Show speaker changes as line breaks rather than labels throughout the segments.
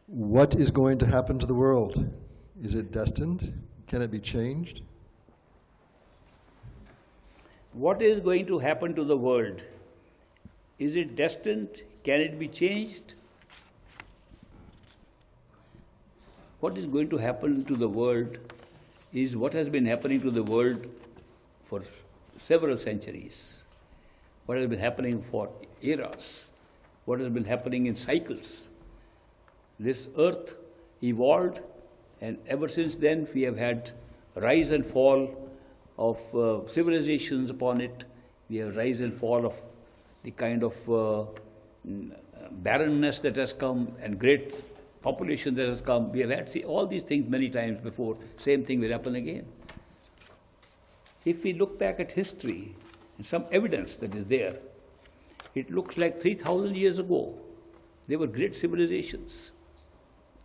What is going to happen to the world? Is it destined? Can it be changed?
What is going to happen to the world? Is it destined? Can it be changed? What is going to happen to the world is what has been happening to the world for several centuries. What has been happening for eras. What has been happening in cycles. This earth evolved, and ever since then we have had rise and fall of civilizations upon it. We have rise and fall of the kind of barrenness that has come and great population that has come. We have had all these things many times before. Same thing will happen again. If we look back at history and some evidence that is there, it looks like 3,000 years ago, there were great civilizations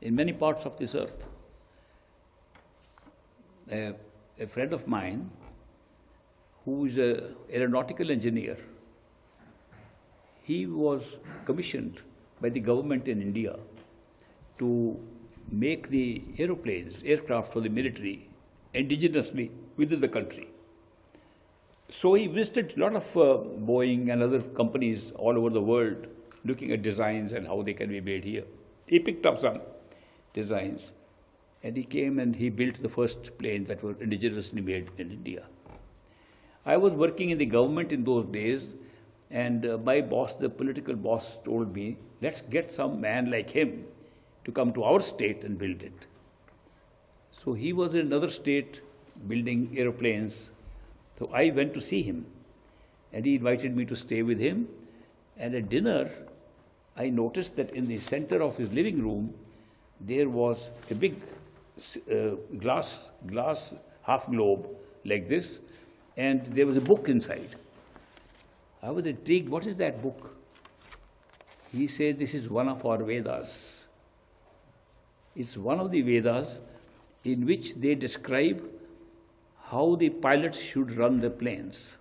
in many parts of this earth. A friend of mine, who is an aeronautical engineer, he was commissioned by the government in India to make the aircraft for the military indigenously within the country. So he visited a lot of Boeing and other companies all over the world looking at designs and how they can be made here. He picked up some designs and he came and he built the first planes that were indigenously made in India. I was working in the government in those days, and my boss, the political boss, told me, let's get some man like him to come to our state and build it. So he was in another state building aeroplanes. So I went to see him, and he invited me to stay with him. And at dinner, I noticed that in the center of his living room, there was a big glass half globe like this, and there was a book inside. I was intrigued, what is that book? He said, this is one of our Vedas. It's one of the Vedas in which they describe how the pilots should run the planes.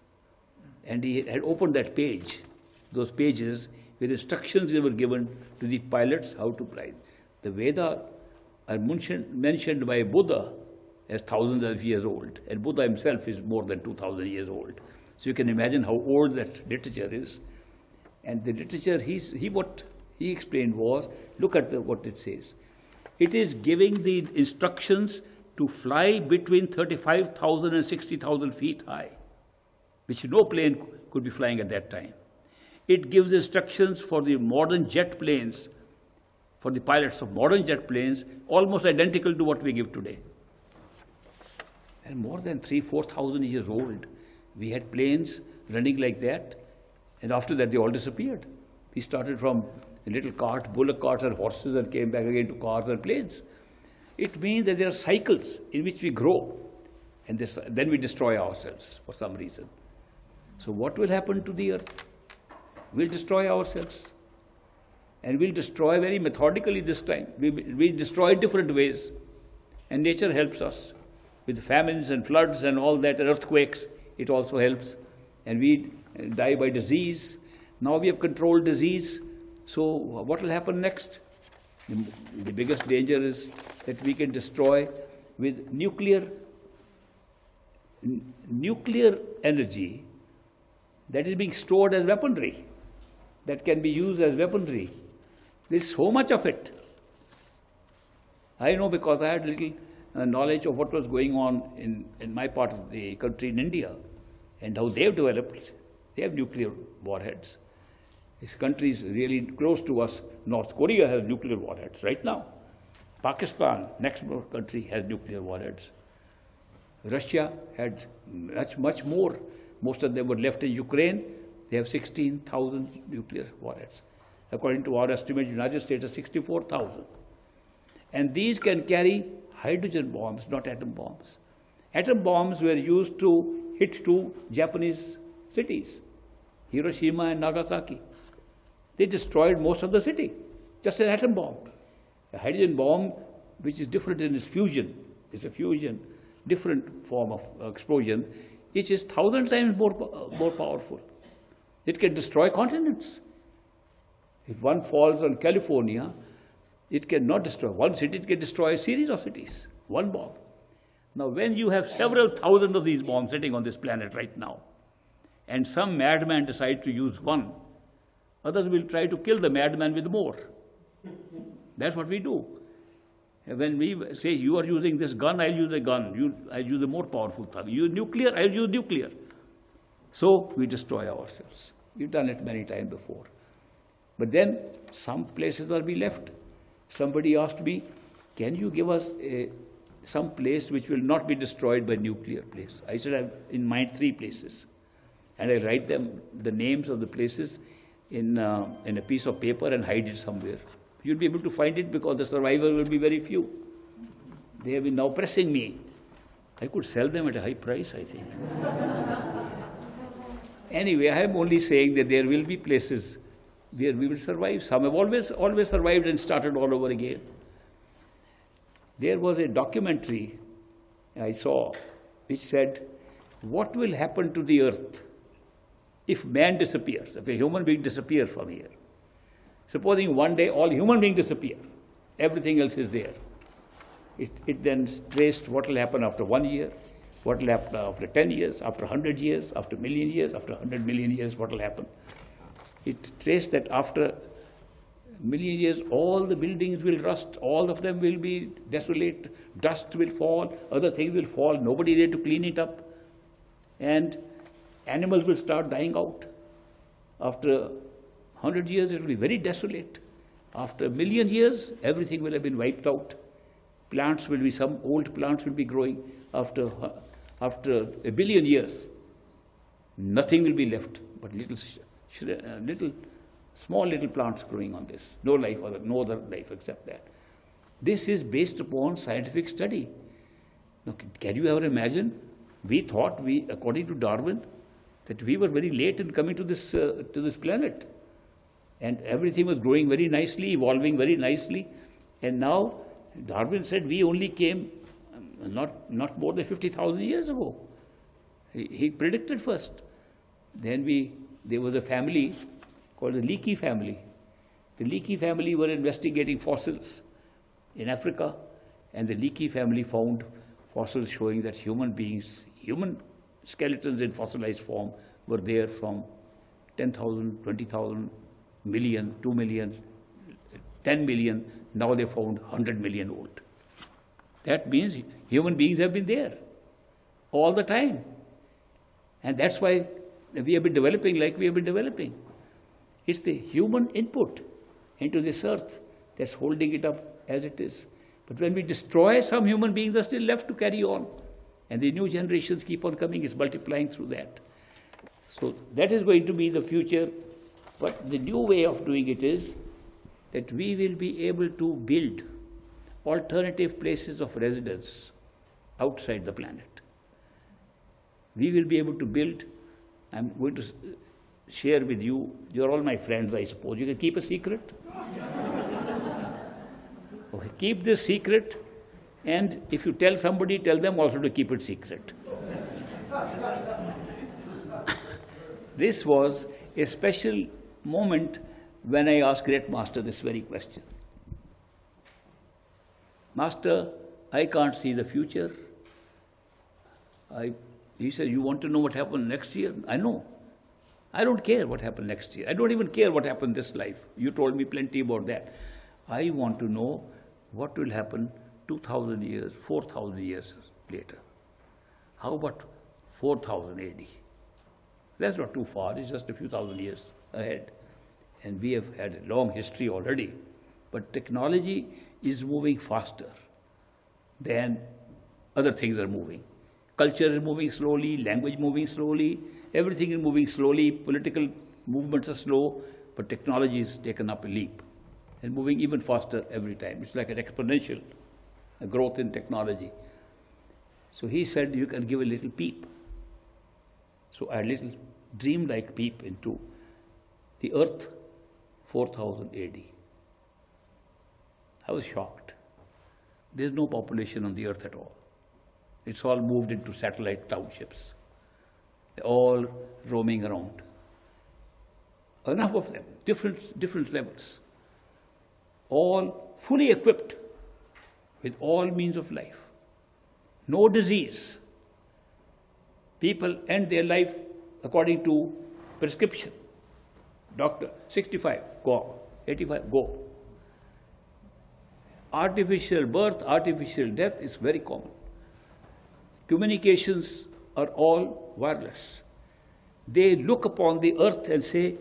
And he had opened that page, those pages, where instructions were given to the pilots how to fly. The Veda are mentioned by Buddha as thousands of years old, and Buddha himself is more than 2,000 years old. So you can imagine how old that literature is. And the literature, what he explained was, look at what it says. It is giving the instructions to fly between 35,000 and 60,000 feet high, which no plane could be flying at that time. It gives instructions for the modern jet planes, for the pilots of modern jet planes, almost identical to what we give today. And more than 4,000 years old, we had planes running like that, and after that they all disappeared. We started from a little cart, bullock carts and horses, and came back again to cars and planes. It means that there are cycles in which we grow, and then we destroy ourselves for some reason. So what will happen to the earth? We'll destroy ourselves. And we'll destroy very methodically this time. We'll destroy different ways. And nature helps us with famines and floods and all that, and earthquakes. It also helps. And we die by disease. Now we have controlled disease. So what will happen next? The biggest danger is that we can destroy with nuclear energy that is being stored as weaponry, that can be used as weaponry. There's so much of it. I know because I had little knowledge of what was going on in my part of the country in India and how they've developed. They have nuclear warheads. These countries really close to us, North Korea has nuclear warheads right now. Pakistan, next country, has nuclear warheads. Russia had much more. Most of them were left in Ukraine. They have 16,000 nuclear warheads. According to our estimate, the United States has 64,000. And these can carry hydrogen bombs, not atom bombs. Atom bombs were used to hit two Japanese cities, Hiroshima and Nagasaki. They destroyed most of the city, just an atom bomb. A hydrogen bomb, which is different in its fusion, is a fusion, different form of explosion, which is 1,000 times more powerful. It can destroy continents. If one falls on California, It cannot destroy one city, it can destroy a series of cities, one bomb. Now, when you have several thousand of these bombs sitting on this planet right now, and some madman decides to use one, others will try to kill the madman with more. That's what we do. When we say, you are using this gun, I'll use a gun. I'll use a more powerful thing. You use nuclear, I'll use nuclear. So we destroy ourselves. We've done it many times before. But then some places are be left. Somebody asked me, can you give us some place which will not be destroyed by nuclear place? I said, I have in mind 3 places. And I write them, the names of the places in a piece of paper and hide it somewhere. You'll be able to find it because the survivors will be very few. They have been now pressing me. I could sell them at a high price, I think. Anyway, I am only saying that there will be places where we will survive. Some have always survived and started all over again. There was a documentary I saw which said, what will happen to the earth if man disappears, if a human being disappears from here? Supposing one day all human beings disappear, everything else is there. It then traced what will happen after 1 year, what will happen after 10 years, after 100 years, after 1 million years, after 100 million years, what will happen. It traced that after 1 million years, all the buildings will rust, all of them will be desolate, dust will fall, other things will fall, nobody there to clean it up, and animals will start dying out. After 100 years, it will be very desolate. After 1 million years, everything will have been wiped out. Plants will be, some old plants will be growing. After 1 billion years, nothing will be left but small little plants growing on this. No life, no other life except that. This is based upon scientific study. Now, can you ever imagine? We thought, according to Darwin, that we were very late in coming to this planet. And everything was growing very nicely, evolving very nicely. And now, Darwin said we only came not more than 50,000 years ago. He predicted first. Then there was a family called the Leakey family. The Leakey family were investigating fossils in Africa, and the Leakey family found fossils showing that human skeletons in fossilized form were there from 10,000, 20,000, million, 2 million, 10 million. Now they found 100 million old. That means human beings have been there all the time. And that's why we have been developing like we have been developing. It's the human input into this earth that's holding it up as it is. But when we destroy, some human beings are still left to carry on. And the new generations keep on coming, it's multiplying through that. So that is going to be the future. But the new way of doing it is that we will be able to build alternative places of residence outside the planet. We will be able to build, I'm going to share with you, you're all my friends, I suppose. You can keep a secret. Okay, keep this secret, and if you tell somebody, tell them also to keep it secret. This was a special moment when I asked Great Master this very question. Master, I can't see the future. He said, you want to know what happened next year? I know. I don't care what happened next year. I don't even care what happened this life. You told me plenty about that. I want to know what will happen 2,000 years, 4,000 years later. How about 4,000 AD? That's not too far. It's just a few thousand years ahead. And we have had a long history already. But technology is moving faster than other things are moving. Culture is moving slowly, language moving slowly, everything is moving slowly, political movements are slow, but technology has taken up a leap and moving even faster every time. It's like an exponential growth in technology. So he said, you can give a little peep. So I had a little dream-like peep into the earth 4,000 AD. I was shocked. There's no population on the earth at all. It's all moved into satellite townships. They're all roaming around. Enough of them, different levels. All fully equipped with all means of life. No disease. People end their life according to prescription. Doctor, 65, go. 85, go. Artificial birth, artificial death is very common. Communications are all wireless. They look upon the earth and say,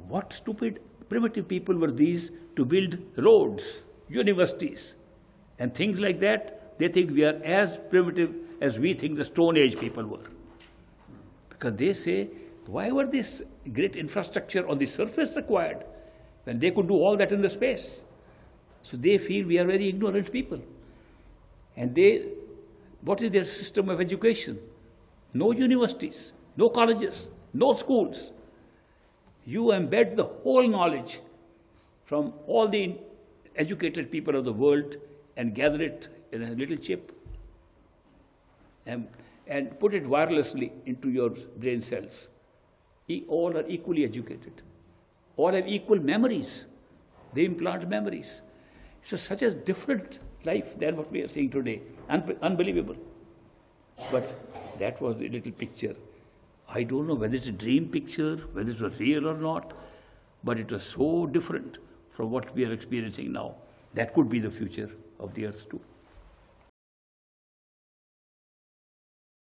what stupid primitive people were these to build roads, universities, and things like that. They think we are as primitive as we think the Stone Age people were. Because they say, why were this great infrastructure on the surface required when they could do all that in the space? So they feel we are very ignorant people. And what is their system of education? No universities, no colleges, no schools. You embed the whole knowledge from all the educated people of the world and gather it in a little chip and put it wirelessly into your brain cells. All are equally educated. All have equal memories. They implant memories. It's such a different life than what we are seeing today. Unbelievable. But that was the little picture. I don't know whether it's a dream picture, whether it was real or not, but it was so different from what we are experiencing now. That could be the future of the earth too.